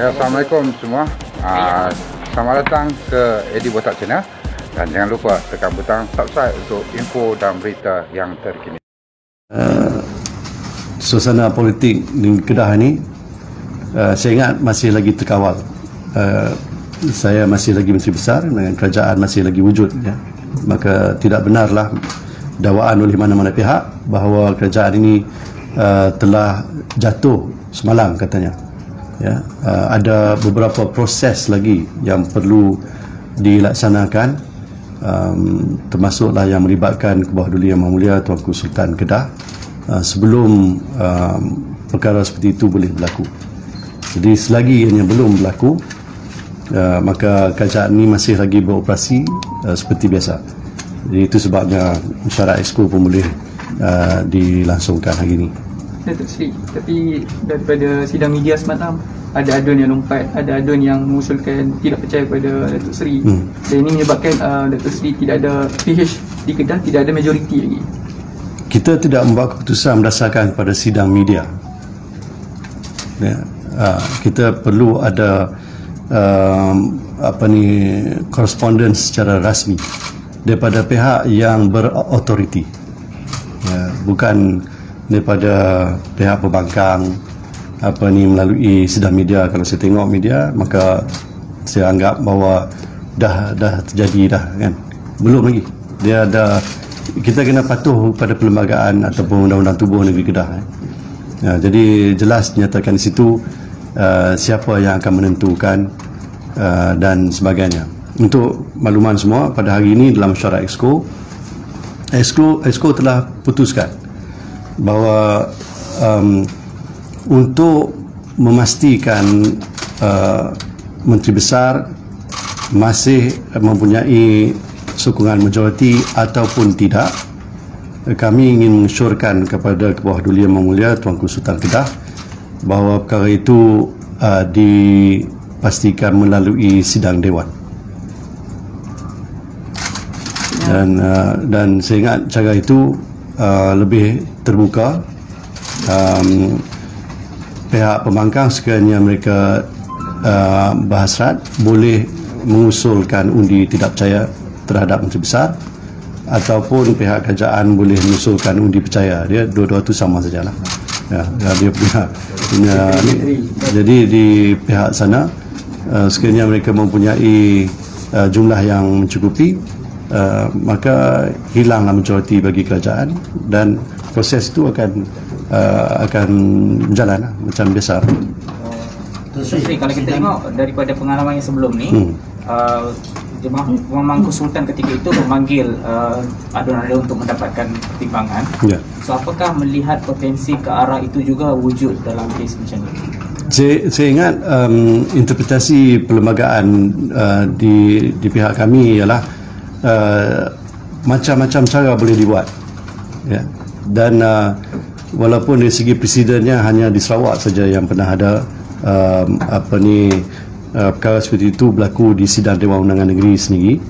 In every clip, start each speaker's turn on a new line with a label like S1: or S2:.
S1: Ya, Assalamualaikum semua. Selamat datang ke Eddie Botak Channel. Dan jangan lupa tekan butang subscribe untuk info dan berita yang terkini.
S2: Suasana politik di Kedah ini, saya ingat masih lagi terkawal. Saya masih lagi Menteri Besar dan kerajaan masih lagi wujud. Ya. Maka tidak benarlah dakwaan oleh mana-mana pihak bahawa kerajaan ini telah jatuh semalam katanya. Ya, ada beberapa proses lagi yang perlu dilaksanakan, termasuklah yang melibatkan Kebawah Duli Yang Maha Mulia Tuanku Sultan Kedah sebelum perkara seperti itu boleh berlaku. Jadi selagi ianya belum berlaku, maka kerajaan ini masih lagi beroperasi seperti biasa. Jadi itu sebabnya mesyuarat Exco pun boleh dilangsungkan hari ini.
S3: Datuk Seri, tapi daripada sidang media semalam ada adun yang lompat, ada adun yang mengusulkan tidak percaya pada Datuk Seri. Dan ini menyebabkan Datuk Seri tidak ada PH di Kedah, tidak ada majoriti lagi.
S2: Kita tidak membuat keputusan berdasarkan kepada sidang media. Ya, kita perlu ada correspondence secara rasmi daripada pihak yang berautoriti. Ya, bukan daripada pihak pembangkang melalui sidang media. Kalau saya tengok media, maka saya anggap bahawa dah terjadi dah, kan. Belum lagi. Dia ada, kita kena patuh pada perlembagaan ataupun undang-undang tubuh negeri Kedah. Ya, jadi jelas dinyatakan di situ siapa yang akan menentukan dan sebagainya. Untuk makluman semua, pada hari ini dalam mesyuarat Exco telah putuskan bahawa untuk memastikan Menteri Besar masih mempunyai sokongan majoriti ataupun tidak, kami ingin mengesyorkan kepada Kebawah Duli Yang Maha Mulia Tuanku Sultan Kedah bahawa perkara itu dipastikan melalui sidang Dewan. Dan saya ingat cara itu lebih terbuka. Pihak pembangkang sekiranya mereka berhasrat boleh mengusulkan undi tidak percaya terhadap Menteri Besar, ataupun pihak kerajaan boleh mengusulkan undi percaya. Dia dua-dua itu sama sajalah. Ya, dia punya jadi di pihak sana sekiranya mereka mempunyai jumlah yang mencukupi, maka hilanglah majoriti bagi kerajaan dan proses itu akan berjalan macam biasa.
S4: Jadi kalau kita tengok daripada pengalaman yang sebelum ni, Mangku Sultan ketika itu memanggil adun-adun untuk mendapatkan pertimbangan. Ya. So apakah melihat potensi ke arah itu juga wujud dalam kes macam ini?
S2: Saya ingat interpretasi perlembagaan di pihak kami ialah macam-macam cara boleh dibuat. Ya. Dan walaupun dari segi presidennya hanya di Sarawak saja yang pernah ada perkara seperti itu berlaku di sidang Dewan Undangan Negeri sendiri,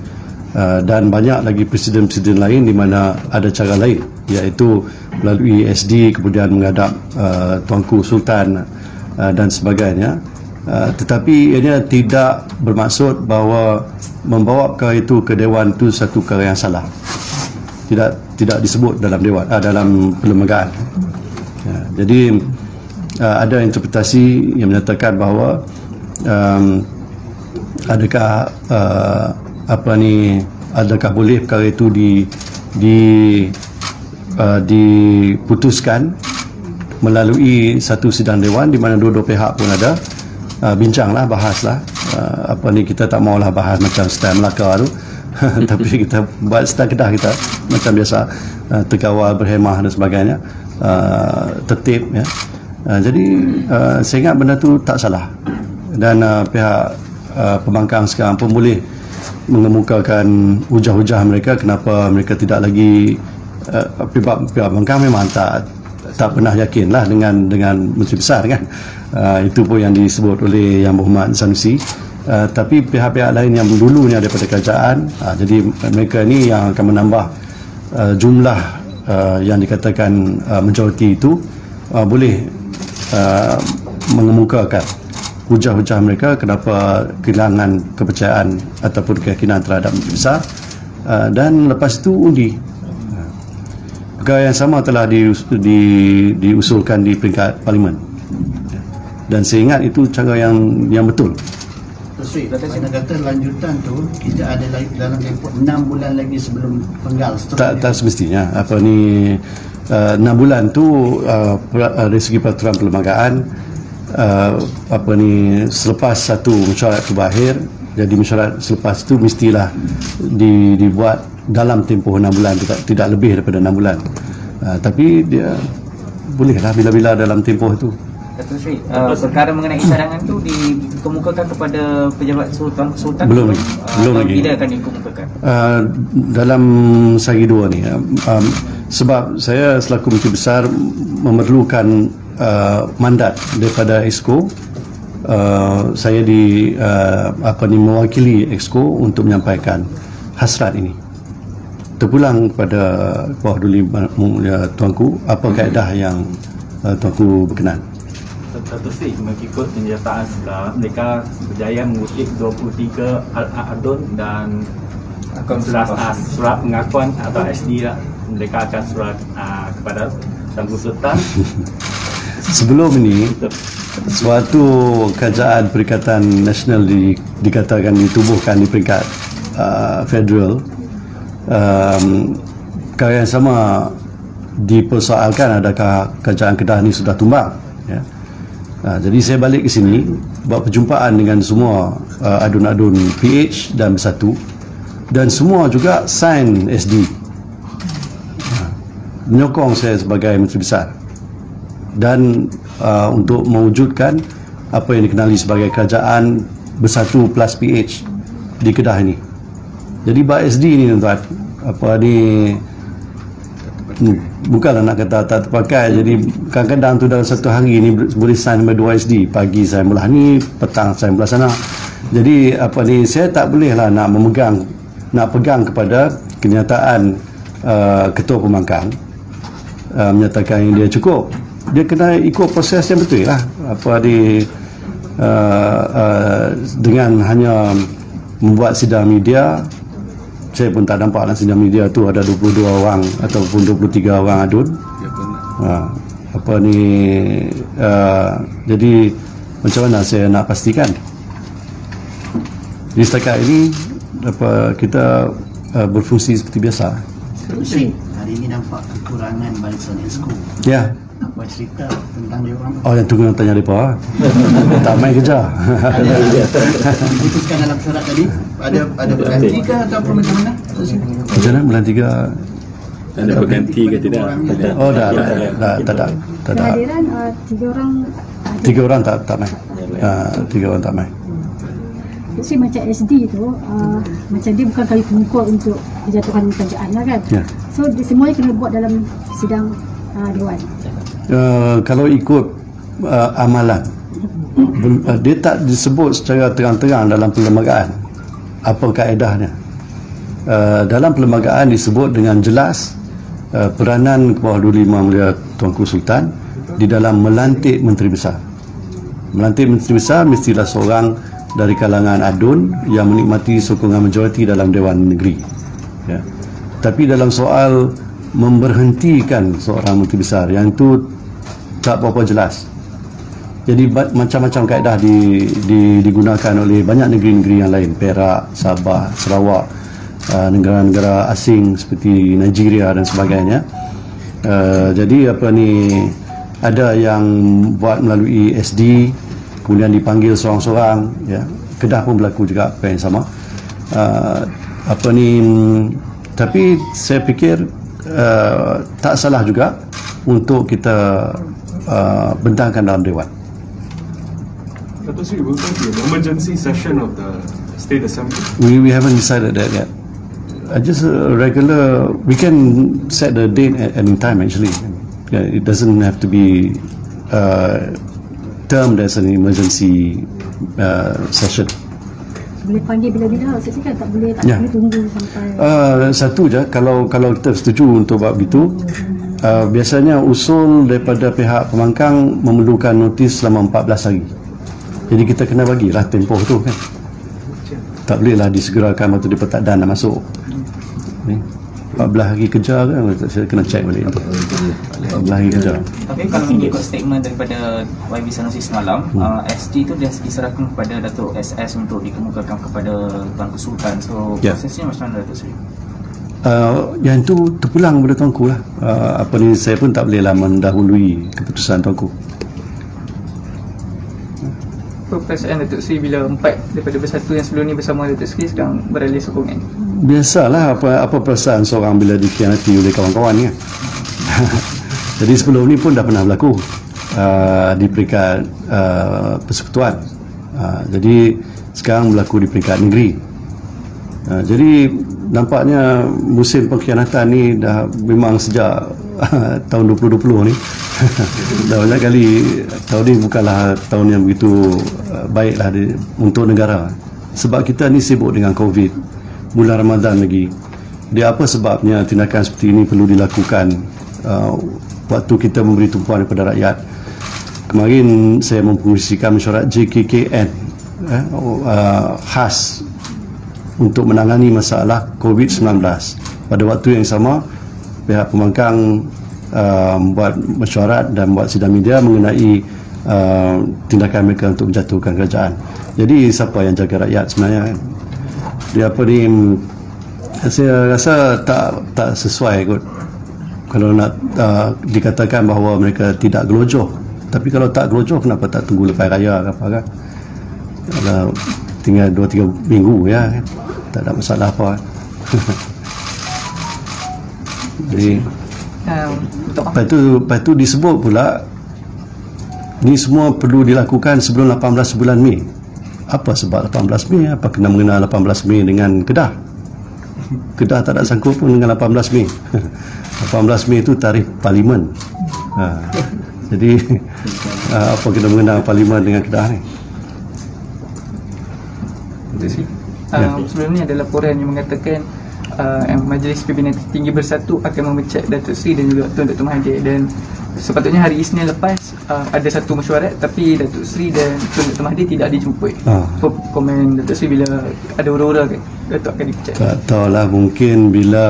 S2: dan banyak lagi presiden-presiden lain di mana ada cara lain, iaitu melalui SD kemudian menghadap Tuanku Sultan dan sebagainya. Tetapi ianya tidak bermaksud bahawa membawa perkara itu ke Dewan itu satu perkara yang salah. Tidak disebut dalam Dewan, dalam perlembagaan. Ya, jadi ada interpretasi yang menyatakan bahawa adakah boleh perkara itu diputuskan melalui satu sidang Dewan di mana dua-dua pihak pun ada bincanglah, bahaslah. Kita tak maulah bahas macam style Melaka tu. Tapi kita buat style Kedah kita macam biasa, terkawal, berhemah dan sebagainya, tertib, ya. Jadi saya ingat benda tu tak salah, dan pihak pembangkang sekarang pun boleh mengemukakan hujah-hujah mereka kenapa mereka tidak lagi pihak pembangkang memang tak pernah yakinlah dengan Menteri Besar, kan. Itu pun yang disebut oleh Yang Berhormat Sanusi. Tapi pihak-pihak lain yang dulunya daripada kerajaan, jadi mereka ni yang akan menambah jumlah yang dikatakan majoriti itu, boleh mengemukakan hujah-hujah mereka kenapa kehilangan kepercayaan ataupun keyakinan terhadap Menteri Besar, dan lepas itu undi. Perkara yang sama telah diusulkan di peringkat Parlimen, dan saya ingat itu cara yang betul.
S5: Sri, mana kata lanjutan tu kita ada lagi dalam tempoh 6 bulan lagi sebelum penggal
S2: tak semestinya. 6 bulan tu dari segi peraturan perlembagaan, selepas satu mesyuarat itu berakhir, jadi mesyuarat selepas itu mestilah dibuat dalam tempoh 6 bulan, tidak lebih daripada 6 bulan. Tapi dia bolehlah bila-bila dalam tempoh itu.
S4: Datuk Seri, perkara mengenai cadangan tu dikemukakan kepada pejabat Sultan
S2: Belum lagi.
S4: Bila akan dikemukakan?
S2: Dalam sehari dua ni, sebab saya selaku Menteri Besar memerlukan mandat daripada Exco. Saya mewakili Exco untuk menyampaikan hasrat ini. Terpulang kepada bawah duli tuanku, apa kaedah yang tuanku berkenan.
S6: Datuk Seri, mengikut kenyataan sebelah, mereka berjaya mengutip 23 adun dan surat pengakuan atau SD lah. Mereka akan surat kepada Tengku Sultan. Sebelum ini,
S2: suatu kerajaan Perikatan Nasional dikatakan ditubuhkan di peringkat federal. Perkara yang sama dipersoalkan, adakah kerajaan Kedah ni sudah tumbang, ya. Jadi saya balik ke sini buat perjumpaan dengan semua adun-adun PH dan Bersatu, dan semua juga sign SD, menyokong saya sebagai Menteri Besar, dan untuk mewujudkan apa yang dikenali sebagai kerajaan Bersatu plus PH di Kedah ini. Jadi SD ni tuan-tuan, bukanlah nak kata tak terpakai. Jadi kadang-kadang tu dalam satu hari ni boleh sign sampai 2 SD. Pagi saya belah ni, petang saya belah sana. Jadi saya tak boleh lah nak pegang kepada kenyataan Ketua Pembangkang menyatakan yang dia cukup. Dia kena ikut proses yang betul lah. Dengan hanya membuat sidang media, saya pun tak nampak dalam sidang media tu ada 22 orang ataupun 23 orang adun. Jadi macam mana saya nak pastikan? Di setakat ini kita berfungsi seperti biasa.
S5: Hari ini nampak kekurangan barisan Exco.
S2: Ya.
S5: Apa cerita tentang dia orang?
S2: Oh, yang tunggu nak tanya mereka. Tak main kerja.
S5: Diputuskan dalam surat tadi, ada berganti ke ataupun macam mana?
S2: Macam mana bulan 3?
S6: ada berganti ke tidak?
S2: Oh, tak ada.
S7: Kehadiran 3 orang.
S2: 3 orang tak main. 3 orang tak main.
S7: Jadi macam SD tu, macam dia bukan kali pemukul untuk kejatuhan kerajaan lah kan.
S2: Ya.
S7: So semuanya kena buat dalam sidang Dewan.
S2: Kalau ikut amalan, dia tak disebut secara terang-terang dalam perlembagaan apa kaedahnya. Dalam perlembagaan disebut dengan jelas peranan Kebawah Duli Mulia Tuanku Sultan di dalam melantik Menteri Besar. Melantik Menteri Besar mestilah seorang dari kalangan adun yang menikmati sokongan majoriti dalam Dewan Negeri, ya. Tapi dalam soal memberhentikan seorang Menteri Besar, yang itu tak berapa jelas. Jadi macam-macam kaedah digunakan oleh banyak negeri-negeri yang lain, Perak, Sabah, Sarawak, negara-negara asing seperti Nigeria dan sebagainya. Jadi ada yang buat melalui SD, kemudian dipanggil seorang-seorang, ya. Kedah pun berlaku juga apa yang sama. Tapi saya fikir tak salah juga untuk kita bentangkan dalam Dewan.
S8: Datuk Seri, will there be an emergency session of the State Assembly?
S2: We haven't decided that yet. Just a regular, we can set the date at any time actually. It doesn't have to be termed as an emergency session.
S7: Boleh panggil bila-bila, saya cakap tak boleh tunggu sampai.
S2: Satu je, kalau kita setuju untuk buat begitu, biasanya usul daripada pihak pembangkang memerlukan notis selama 14 hari. Jadi kita kena bagilah tempoh tu kan. Tak bolehlah disegerakan waktu dia petak dan nak masuk. 14 hari kerja kan, saya kena check balik tu. 14 hari kerja.
S4: Tapi kalau mengikut statement daripada YB Sanusi semalam, SD tu dia diserahkan kepada Datuk SS untuk dikemukakan kepada Tuan Sultan. So prosesnya macam mana Datuk Seri?
S2: Yang itu terpulang kepada tuanku lah. Apa ni, saya pun tak bolehlah mendahului keputusan tuanku.
S3: Apa perasaan Datuk Seri bila 4 daripada bersatu yang sebelum ni bersama Datuk Seri sedang beralih sokongan? Biasalah,
S2: apa perasaan seorang bila dikhianati oleh kawan-kawan kan. Jadi sebelum ni pun dah pernah berlaku di peringkat persekutuan. Jadi sekarang berlaku di peringkat negeri. Jadi nampaknya musim pengkhianatan ni dah memang sejak tahun 2020 ni. Dah banyak kali. Tahun ni bukanlah tahun yang begitu baiklah untuk negara, sebab kita ni sibuk dengan COVID, bulan Ramadan lagi. Dia apa sebabnya tindakan seperti ini perlu dilakukan waktu kita memberi tumpuan kepada rakyat. Kemarin saya mempengerusikan mesyuarat JKKN khas untuk menangani masalah COVID-19. Pada waktu yang sama, pihak pembangkang membuat mesyuarat dan membuat sidang media mengenai tindakan mereka untuk menjatuhkan kerajaan. Jadi siapa yang jaga rakyat sebenarnya kan? Dia apa ni, saya rasa tak sesuai kot kalau nak dikatakan bahawa mereka tidak gelojoh. Tapi kalau tak gelojoh, kenapa tak tunggu lepas raya ke apa kan? Kalau tinggal 2-3 minggu ya kan? Tak ada masalah apa. Jadi lepas tu disebut pula ni semua perlu dilakukan sebelum 18 bulan Mei. Apa sebab 18 Mei? Apa kena mengenal 18 Mei dengan Kedah? Kedah tak ada sangkut pun dengan 18 Mei. 18 Mei itu tarikh Parlimen. Jadi apa kena mengenal Parlimen dengan Kedah ni?
S3: Sebelum ni ada laporan yang mengatakan Majlis Pimpinan Tinggi Bersatu akan memecat Datuk Seri dan juga Tun Dr. Mahathir, dan sepatutnya hari Isnin lepas ada satu mesyuarat tapi Datuk Seri dan Tun Dr. Mahathir tidak dijumpai. Komen Datuk Seri bila ada ura-ura kan Datuk akan dipecat?
S2: Tak tahulah, mungkin bila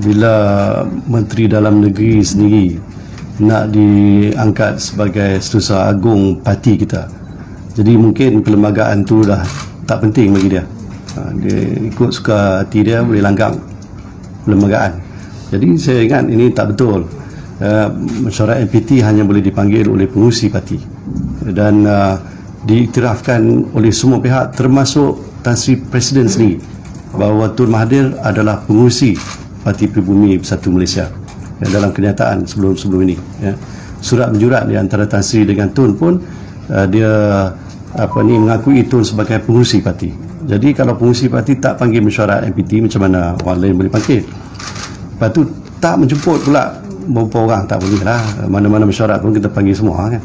S2: bila Menteri Dalam Negeri sendiri nak diangkat sebagai Setiausaha Agung parti kita, jadi mungkin perlembagaan tu dah tak penting bagi dia. Dia ikut suka hati dia, boleh langgang perlembagaan. Jadi saya ingat ini tak betul. Mesyuarat MPT hanya boleh dipanggil oleh pengurusi parti dan diiktirafkan oleh semua pihak termasuk Tan Sri Presiden sendiri bahawa Tun Mahathir adalah pengurusi Parti Pribumi Bersatu Malaysia dalam kenyataan sebelum ini. Surat menjurat di antara Tan Sri dengan Tun pun dia mengakui Tun sebagai pengurusi parti. Jadi kalau pengurusi parti tak panggil mesyuarat MPT, macam mana orang lain boleh panggil? Lepas tu tak menjemput pula beberapa orang, tak boleh lah. Mana-mana mesyuarat pun kita panggil semua kan.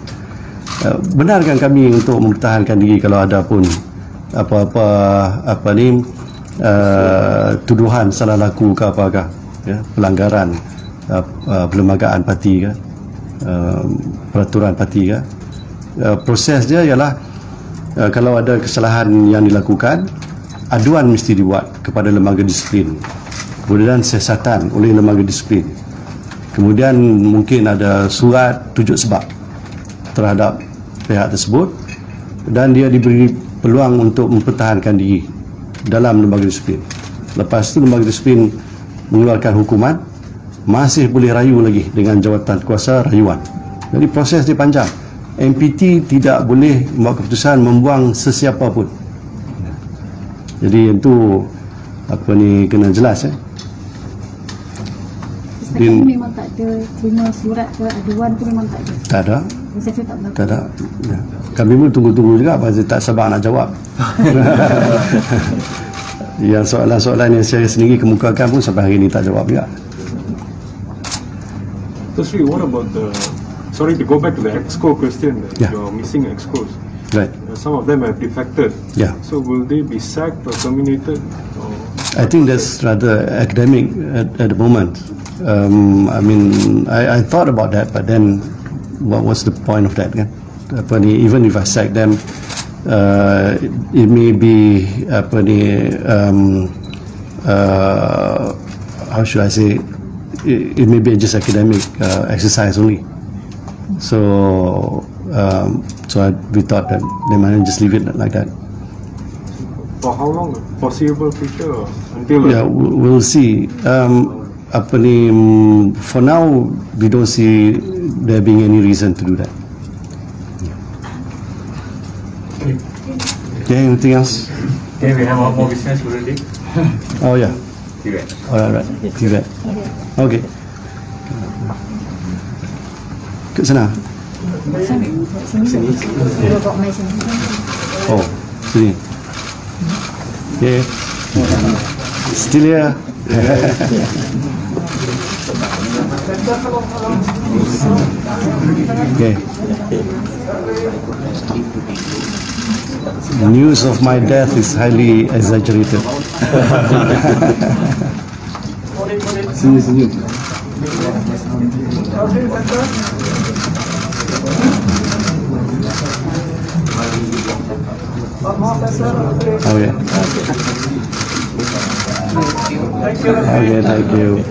S2: Benarkan kami untuk mempertahankan diri kalau ada pun tuduhan salah laku ke apakah ya, pelanggaran perlembagaan parti ke, peraturan parti ke. Proses dia ialah kalau ada kesalahan yang dilakukan, aduan mesti dibuat kepada lembaga disiplin, kemudian siasatan oleh lembaga disiplin, kemudian mungkin ada surat tunjuk sebab terhadap pihak tersebut, dan dia diberi peluang untuk mempertahankan diri dalam lembaga disiplin. Lepas itu lembaga disiplin mengeluarkan hukuman, masih boleh rayu lagi dengan jawatan kuasa rayuan. Jadi proses dia panjang. MPT tidak boleh membuat keputusan membuang sesiapa pun. Jadi itu kena jelas
S7: Setakat memang tak ada terima surat ke aduan tu, memang tak ada.
S2: Tak ada.
S7: Tak
S2: ada. Ya. Kami pun tunggu-tunggu juga, pasal tak sabar nak jawab. Yang soalan-soalan yang saya sendiri kemukakan pun sampai hari ini tak jawab juga.
S8: Sri, what about sorry to go back to the EXCO question, you're missing EXCOs.
S2: Right.
S8: Some of them have defected.
S2: Yeah.
S8: So will they be sacked or terminated?
S2: I think that's rather academic at the moment. I thought about that, but then what's the point of that kan? Apa ni, even if I sack them, it may be apa ni, how should I say, it may be just academic exercise only. So we thought that they might just leave it like that.
S8: For how long? Foreseeable future or until?
S2: Yeah, we'll see. Apa ni, for now we don't see there being any reason to do that. Okay, anything else?
S6: Okay, we have one more business already.
S2: Oh yeah. Alright, right. Okay. Ke sana?
S7: Sini. Bawa mai sini.
S2: Oh, sini. Okay. Still here. Okay. The news of my death is highly exaggerated. Sini. Oh yeah. Okay, thank you.